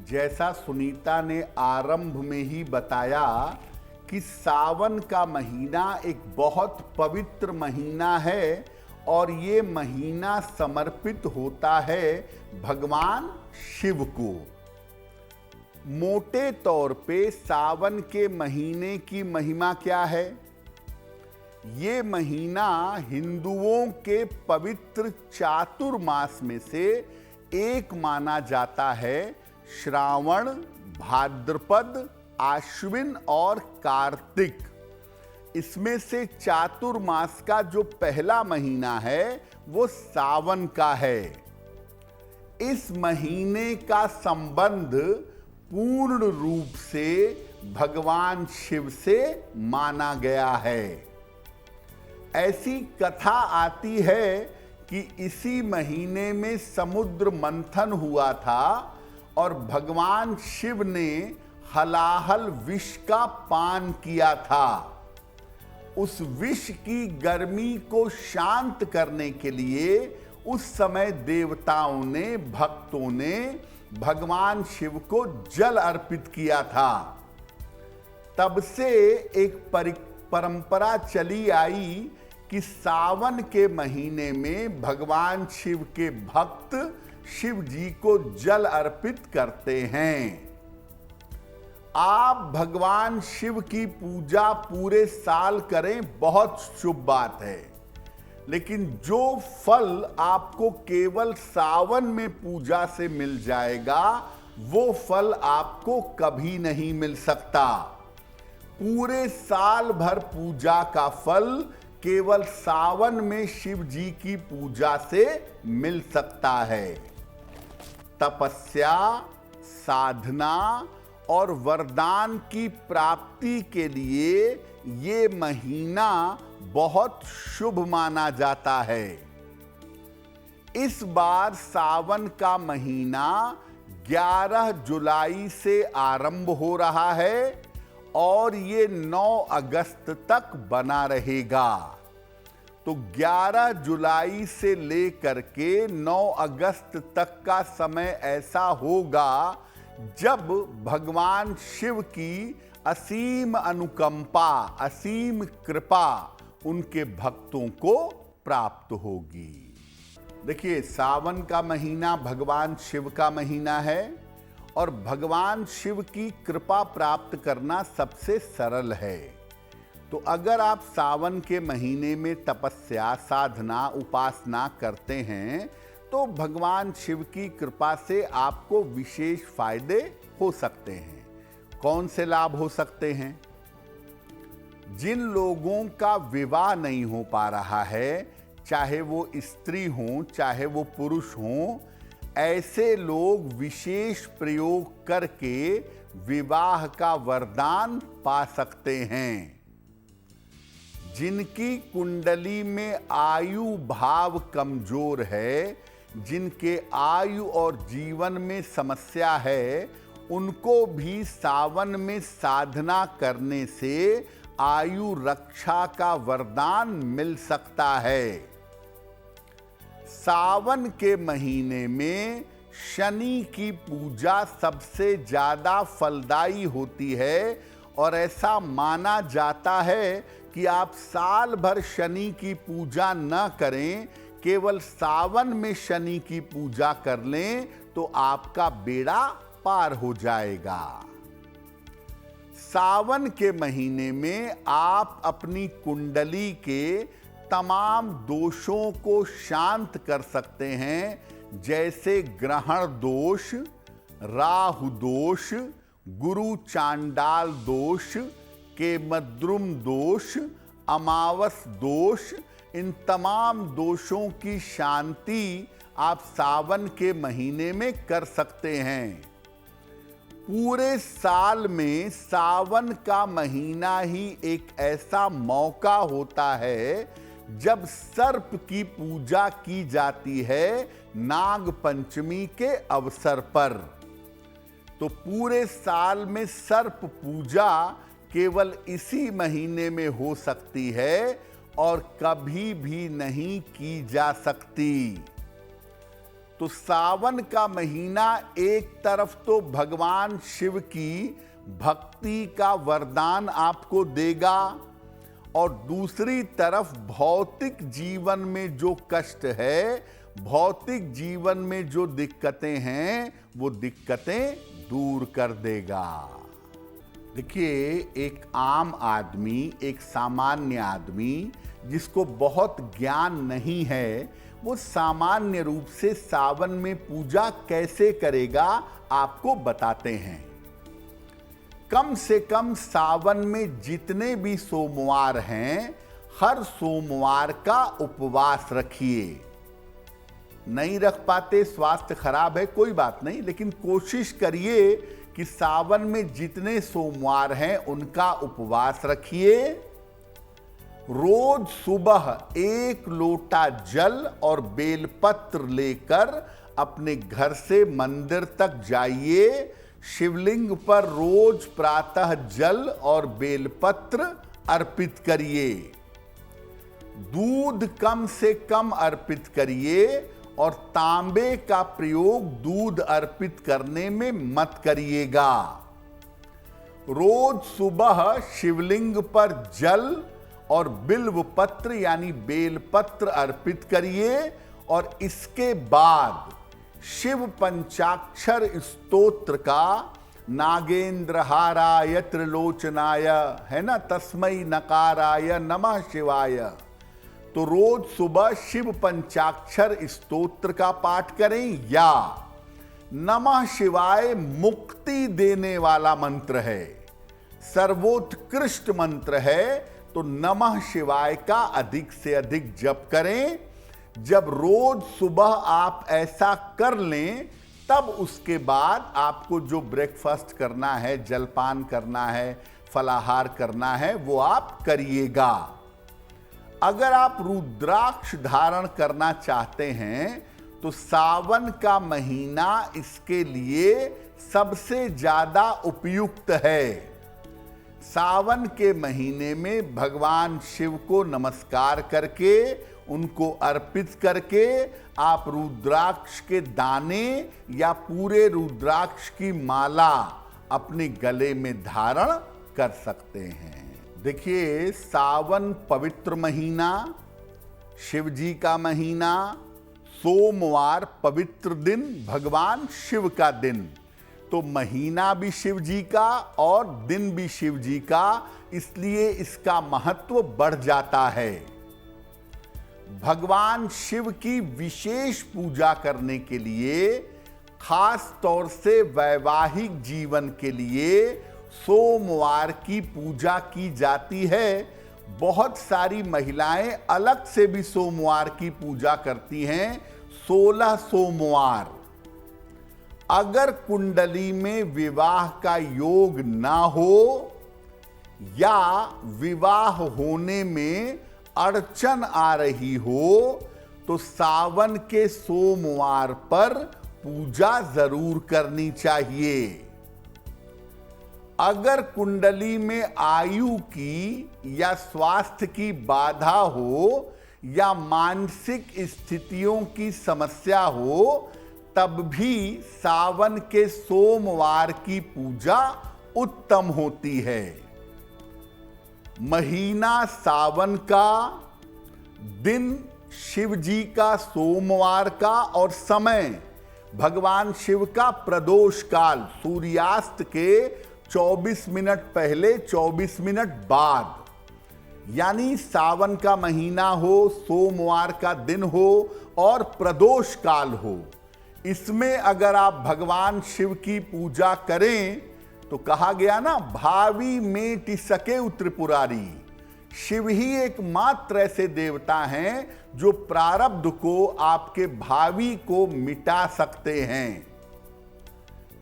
जैसा सुनीता ने आरंभ में ही बताया कि सावन का महीना एक बहुत पवित्र महीना है और ये महीना समर्पित होता है भगवान शिव को। मोटे तौर पे सावन के महीने की महिमा क्या है? ये महीना हिंदुओं के पवित्र चातुर्मास में से एक माना जाता है। श्रावण, भाद्रपद, आश्विन और कार्तिक, इसमें से चातुर्मास का जो पहला महीना है वो सावन का है। इस महीने का संबंध पूर्ण रूप से भगवान शिव से माना गया है। ऐसी कथा आती है कि इसी महीने में समुद्र मंथन हुआ था और भगवान शिव ने हलाहल विष का पान किया था। उस विष की गर्मी को शांत करने के लिए उस समय देवताओं ने, भक्तों ने भगवान शिव को जल अर्पित किया था। तब से एक परंपरा चली आई कि सावन के महीने में भगवान शिव के भक्त शिव जी को जल अर्पित करते हैं। आप भगवान शिव की पूजा पूरे साल करें, बहुत शुभ बात है, लेकिन जो फल आपको केवल सावन में पूजा से मिल जाएगा वो फल आपको कभी नहीं मिल सकता। पूरे साल भर पूजा का फल केवल सावन में शिव जी की पूजा से मिल सकता है। तपस्या, साधना और वरदान की प्राप्ति के लिए ये महीना बहुत शुभ माना जाता है। इस बार सावन का महीना 11 जुलाई से आरंभ हो रहा है और ये 9 अगस्त तक बना रहेगा। तो 11 जुलाई से लेकर के 9 अगस्त तक का समय ऐसा होगा जब भगवान शिव की असीम अनुकंपा, असीम कृपा उनके भक्तों को प्राप्त होगी। देखिए, सावन का महीना भगवान शिव का महीना है और भगवान शिव की कृपा प्राप्त करना सबसे सरल है। तो अगर आप सावन के महीने में तपस्या, साधना, उपासना करते हैं तो भगवान शिव की कृपा से आपको विशेष फायदे हो सकते हैं। कौन से लाभ हो सकते हैं? जिन लोगों का विवाह नहीं हो पा रहा है, चाहे वो स्त्री हों चाहे वो पुरुष हों, ऐसे लोग विशेष प्रयोग करके विवाह का वरदान पा सकते हैं। जिनकी कुंडली में आयु भाव कमजोर है, जिनके आयु और जीवन में समस्या है, उनको भी सावन में साधना करने से आयु रक्षा का वरदान मिल सकता है। सावन के महीने में शनि की पूजा सबसे ज्यादा फलदायी होती है और ऐसा माना जाता है कि आप साल भर शनि की पूजा न करें, केवल सावन में शनि की पूजा कर लें तो आपका बेड़ा पार हो जाएगा। सावन के महीने में आप अपनी कुंडली के तमाम दोषों को शांत कर सकते हैं, जैसे ग्रहण दोष, राहु दोष, गुरु चांडाल दोष, केमद्रुम दोष, अमावस दोष। इन तमाम दोषों की शांति आप सावन के महीने में कर सकते हैं। पूरे साल में सावन का महीना ही एक ऐसा मौका होता है जब सर्प की पूजा की जाती है, नाग पंचमी के अवसर पर। तो पूरे साल में सर्प पूजा केवल इसी महीने में हो सकती है और कभी भी नहीं की जा सकती। तो सावन का महीना एक तरफ तो भगवान शिव की भक्ति का वरदान आपको देगा और दूसरी तरफ भौतिक जीवन में जो कष्ट है, भौतिक जीवन में जो दिक्कतें हैं, वो दिक्कतें दूर कर देगा। देखिए, एक आम आदमी, एक सामान्य आदमी जिसको बहुत ज्ञान नहीं है, वो सामान्य रूप से सावन में पूजा कैसे करेगा आपको बताते हैं। कम से कम सावन में जितने भी सोमवार हैं, हर सोमवार का उपवास रखिए। नहीं रख पाते, स्वास्थ्य खराब है, कोई बात नहीं, लेकिन कोशिश करिए कि सावन में जितने सोमवार हैं उनका उपवास रखिए। रोज सुबह 1 लोटा जल और बेलपत्र लेकर अपने घर से मंदिर तक जाइए। शिवलिंग पर रोज प्रातः जल और बेलपत्र अर्पित करिए। दूध कम से कम अर्पित करिए और तांबे का प्रयोग दूध अर्पित करने में मत करिएगा। रोज सुबह शिवलिंग पर जल और बिल्व पत्र यानी बेलपत्र अर्पित करिए और इसके बाद शिव पंचाक्षर स्तोत्र का नागेंद्रहाराय त्रिलोचनाय है ना, तस्मै नकाराय नमः शिवाय, तो रोज सुबह शिव पंचाक्षर स्तोत्र का पाठ करें। या नमः शिवाय मुक्ति देने वाला मंत्र है, सर्वोत्कृष्ट मंत्र है, तो नमः शिवाय का अधिक से अधिक जप करें। जब रोज सुबह आप ऐसा कर लें, तब उसके बाद आपको जो ब्रेकफास्ट करना है, जलपान करना है, फलाहार करना है, वो आप करिएगा। अगर आप रुद्राक्ष धारण करना चाहते हैं तो सावन का महीना इसके लिए सबसे ज्यादा उपयुक्त है। सावन के महीने में भगवान शिव को नमस्कार करके, उनको अर्पित करके आप रुद्राक्ष के दाने या पूरे रुद्राक्ष की माला अपने गले में धारण कर सकते हैं। देखिए, सावन पवित्र महीना, शिव जी का महीना, सोमवार पवित्र दिन, भगवान शिव का दिन, तो महीना भी शिव जी का और दिन भी शिव जी का, इसलिए इसका महत्व बढ़ जाता है। भगवान शिव की विशेष पूजा करने के लिए, खास तौर से वैवाहिक जीवन के लिए सोमवार की पूजा की जाती है। बहुत सारी महिलाएं अलग से भी सोमवार की पूजा करती हैं, 16 सोमवार। अगर कुंडली में विवाह का योग ना हो या विवाह होने में अड़चन आ रही हो, तो सावन के सोमवार पर पूजा जरूर करनी चाहिए। अगर कुंडली में आयु की या स्वास्थ्य की बाधा हो या मानसिक स्थितियों की समस्या हो, तब भी सावन के सोमवार की पूजा उत्तम होती है। महीना सावन का, दिन शिव जी का सोमवार का और समय भगवान शिव का प्रदोष काल, सूर्यास्त के 24 मिनट पहले 24 मिनट बाद, यानी सावन का महीना हो, सोमवार का दिन हो और प्रदोष काल हो, इसमें अगर आप भगवान शिव की पूजा करें तो कहा गया ना, भावी मेटि सके त्रिपुरारी। शिव ही एकमात्र ऐसे देवता हैं जो प्रारब्ध को, आपके भावी को मिटा सकते हैं।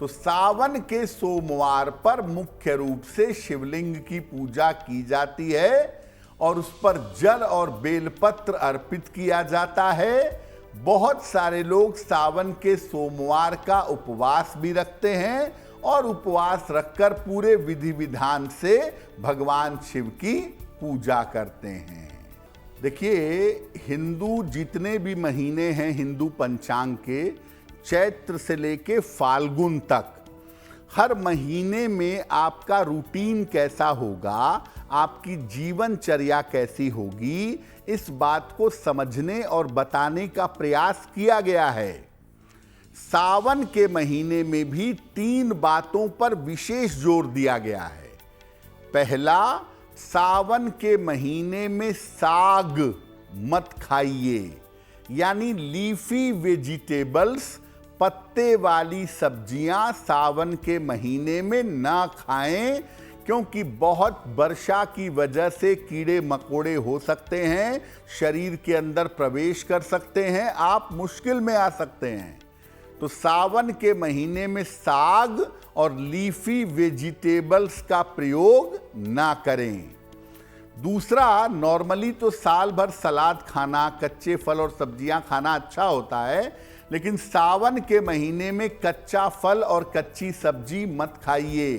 तो सावन के सोमवार पर मुख्य रूप से शिवलिंग की पूजा की जाती है और उस पर जल और बेलपत्र अर्पित किया जाता है। बहुत सारे लोग सावन के सोमवार का उपवास भी रखते हैं और उपवास रखकर पूरे विधि विधान से भगवान शिव की पूजा करते हैं। देखिए, हिंदू जितने भी महीने हैं हिंदू पंचांग के, चैत्र से लेके फाल्गुन तक हर महीने में आपका रूटीन कैसा होगा, आपकी जीवनचर्या कैसी होगी, इस बात को समझने और बताने का प्रयास किया गया है। सावन के महीने में भी 3 बातों पर विशेष जोर दिया गया है। पहला, सावन के महीने में साग मत खाइए, यानी लीफी वेजिटेबल्स, पत्ते वाली सब्जियां सावन के महीने में ना खाएं, क्योंकि बहुत वर्षा की वजह से कीड़े मकोड़े हो सकते हैं, शरीर के अंदर प्रवेश कर सकते हैं, आप मुश्किल में आ सकते हैं। तो सावन के महीने में साग और लीफी वेजिटेबल्स का प्रयोग ना करें। दूसरा, नॉर्मली तो साल भर सलाद खाना, कच्चे फल और सब्जियां खाना अच्छा होता है, लेकिन सावन के महीने में कच्चा फल और कच्ची सब्जी मत खाइए,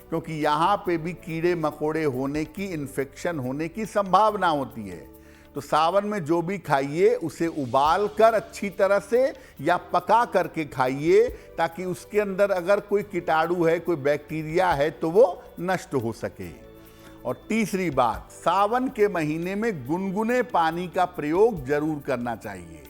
क्योंकि यहाँ पे भी कीड़े मकोड़े होने की, इन्फेक्शन होने की संभावना होती है। तो सावन में जो भी खाइए उसे उबाल कर अच्छी तरह से या पका करके खाइए, ताकि उसके अंदर अगर कोई कीटाणु है, कोई बैक्टीरिया है, तो वो नष्ट हो सके। और तीसरी बात, सावन के महीने में गुनगुने पानी का प्रयोग जरूर करना चाहिए।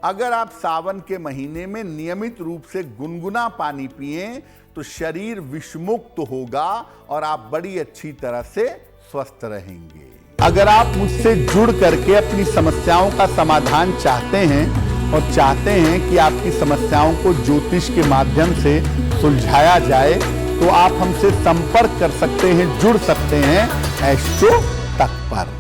अगर आप सावन के महीने में नियमित रूप से गुनगुना पानी पिएं तो शरीर विषमुक्त होगा और आप बड़ी अच्छी तरह से स्वस्थ रहेंगे। अगर आप मुझसे जुड़ करके अपनी समस्याओं का समाधान चाहते हैं और चाहते हैं कि आपकी समस्याओं को ज्योतिष के माध्यम से सुलझाया जाए, तो आप हमसे संपर्क कर सकते हैं, जुड़ सकते हैं एस्ट्रो तक पर।